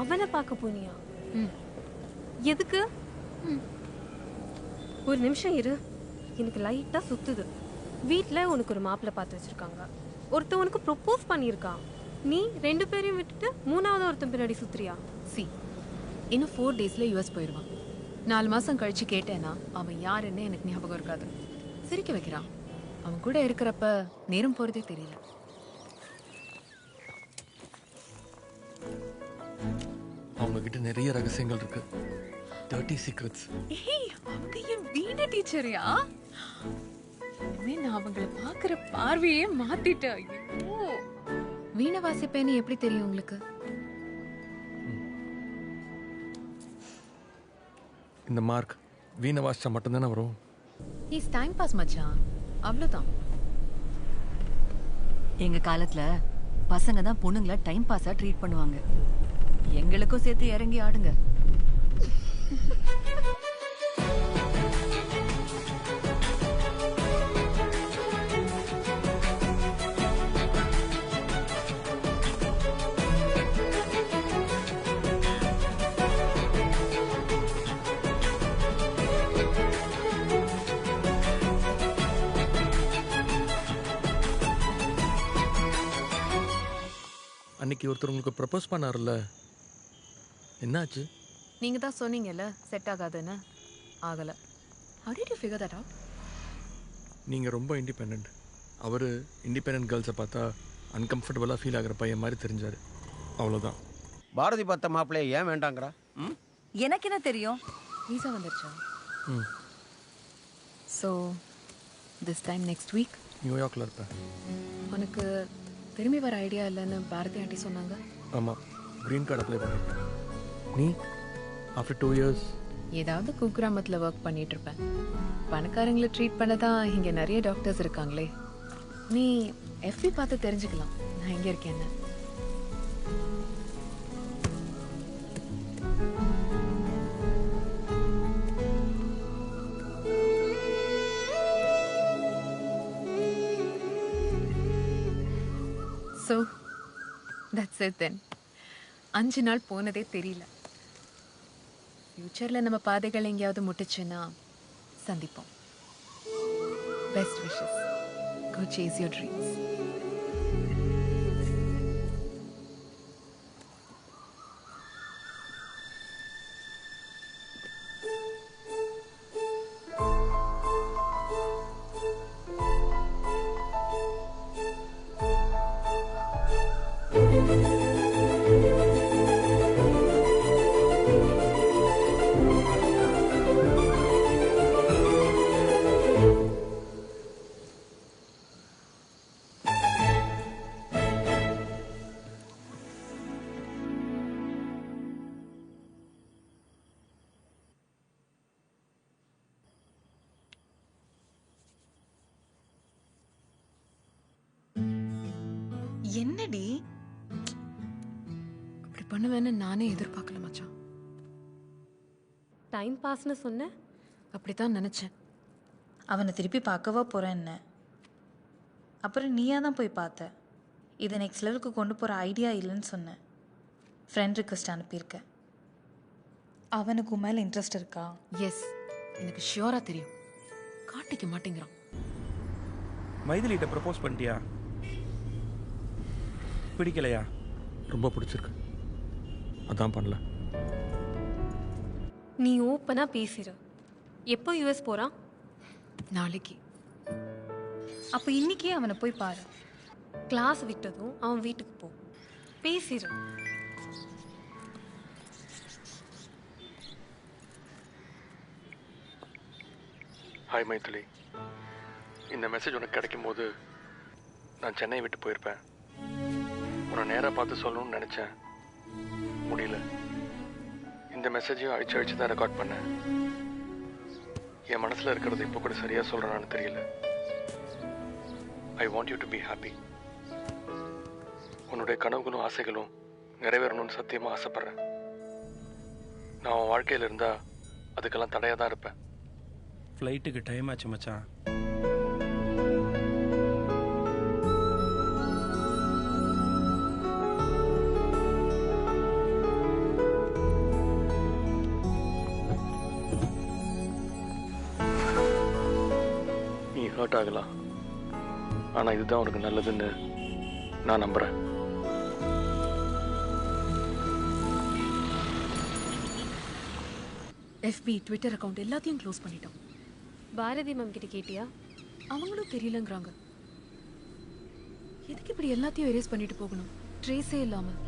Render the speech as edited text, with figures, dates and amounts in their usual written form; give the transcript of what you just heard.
அவனை பார்க்க போனியா? ம். எதுக்கு? ஒரு நிமிஷம் இரு, எனக்கு லைட்டா சுத்துது. வீட்டில் உனக்கு ஒரு மாப்பிள்ளை பார்த்து வச்சிருக்காங்க, ஒருத்தன் உனக்கு ப்ரொப்போஸ் பண்ணியிருக்கான். நீ 2 பேரையும் விட்டுட்டு 3வது ஒருத்தன் பின்னாடி சுத்துறியா? சி, இன்னும் 4 daysல யூஎஸ் போயிடுவான். 4 மாசம் கழிச்சு கேட்டேன்னா அவன் யாருன்னு எனக்கு ஞாபகம் இருக்காது. சிரிக்க வைக்கிறான். அவன் கூட இருக்கிறப்ப நேரம் போறதே தெரியல. அவங்க கிட்ட நிறைய ரகசியங்கள் இருக்கு. dirty secrets. ஏய், அவங்க என் வீண டீச்சரியா? இனிமே நான் அவங்கள பாக்குற பார்வையே மாத்திட்டேன். ஐயோ, வீணை வாசிப்பேன்னு எப்படி தெரியும் உங்களுக்கு? இந்த மார்க் வீணை வாசிச்சா மட்டும்தானே வரும். இஸ் டைம் பாஸ் மச்சான், அவ்வளவுதான். எங்க காலத்துல பசங்க தான் பொண்ணுங்களை டைம் பாஸா ட்ரீட் பண்ணுவாங்க. எங்களுக்கும் சேர்த்து இறங்கி ஆடுங்க. அன்னைக்கு ஒருத்தர் உங்களுக்கு ப்ரப்போஸ் பண்ணார்ல, என்னாச்சு? நீங்க தான் சொன்னீங்கல்ல செட் ஆகாதுன்னு. ஆகல. How did you figure that out? நீங்கள் ரொம்ப இண்டிபெண்ட். அவர் இண்டிபெண்ட் கேர்ள்ஸை பார்த்தா அன்கம்ஃபர்டபுளாக ஃபீல் ஆகிற பையன் மாதிரி தெரிஞ்சார். அவ்வளோதான். பாரதி பார்த்த மாப்பிள்ளைய ஏன் வேண்டாங்கிறா? எனக்கு என்ன தெரியும்? வீசா வந்துருச்சா? ம், so this time next week நியூயார்க்கில் இருப்பேன். உனக்கு திரும்பி வர ஐடியா இல்லைன்னு பாரதி ஆண்டி சொன்னாங்க. ஆமாம், க்ரீன் கார்டு அப்ளை பண்ணியிருக்கேன். நீ ஆஃப்டர் 2 years? ஏதாவது குக்கிராமத்தில் ஒர்க் பண்ணிட்டு இருப்பேன். பணக்காரங்களை ட்ரீட் பண்ண தான் இங்கே நிறைய டாக்டர்ஸ் இருக்காங்களே. நீ எஃபி பார்த்து தெரிஞ்சுக்கலாம் நான் எங்கே இருக்கேன்னு. So that's it then. 5 நாள் போனதே தெரியல. ஃப்யூச்சரில் நம்ம பாதைகள் எங்கேயாவது முட்டுச்சுன்னா சந்திப்போம். Best wishes. Go chase your dreams. என்னடி அப்படி பண்ணுவேன்னு நானே எதிர்பார்க்கல மச்சான். டைம் பாஸ்னு சொன்ன? அப்படித்தான் நினச்சேன். அவனை திருப்பி பார்க்கவா போகிறேன் என்ன? அப்புறம் நீயா தான் போய் பார்த்த. இதை நெக்ஸ்ட் லெவலுக்கு கொண்டு போகிற ஐடியா இல்லைன்னு சொன்னேன். ஃப்ரெண்ட் ரிக்வெஸ்ட் அனுப்பியிருக்கேன். அவனுக்கு மேலே இன்ட்ரெஸ்ட் இருக்கா? எஸ், எனக்கு ஷியோராக தெரியும். காட்டிக்க மாட்டேங்கிறான். மைதிலிட்ட ப்ரப்போஸ் பண்ணிட்டியா? பிடிக்கலையா? ரொம்ப பிடிச்சிருக்கு, அதான் பண்ணல. நீ ஓப்பனாக பேசிடு. எப்போ யூஎஸ் போகிறான்? நாளைக்கு. அப்போ இன்றைக்கே அவனை போய் பாரு. கிளாஸ் விட்டதும் அவன் வீட்டுக்கு போ, பேசிடு. ஹாய் மைதிலி, இந்த மெசேஜ் உனக்கு கிடைக்கும் போது நான் சென்னை விட்டு போயிருப்பேன். உன்னை நேராக பார்த்து சொல்லணும்னு நினச்சேன், முடியல. இந்த மெசேஜையும் அழிச்சு அழிச்சு தான் ரெக்கார்ட் பண்ணேன். என் மனசில் இருக்கிறது இப்போ கூட சரியாக சொல்கிறேன்னு தெரியல. I want you to be happy. உன்னுடைய கனவுகளும் ஆசைகளும் நிறைவேறணும்னு சத்தியமாக ஆசைப்பட்றேன். நான் உன் வாழ்க்கையில் இருந்தால் அதுக்கெல்லாம் தடையாக தான் இருப்பேன். ஃப்ளைட்டுக்கு டைம் ஆச்சு மச்சான். ஹர்ட் ஆகலாம். ஆனால் இதுதான் உனக்கு நல்லதுன்னு நான் நம்புகிறேன். எஃபி, ட்விட்டர் அக்கௌண்ட் எல்லாத்தையும் க்ளோஸ் பண்ணிட்டோம். பாரதி மேம் கிட்ட கேட்டியா? அவங்களும் தெரியலங்கிறாங்க. எதுக்கு இப்படி எல்லாத்தையும் எரேஸ் பண்ணிட்டு போகணும், ட்ரேஸே இல்லாமல்?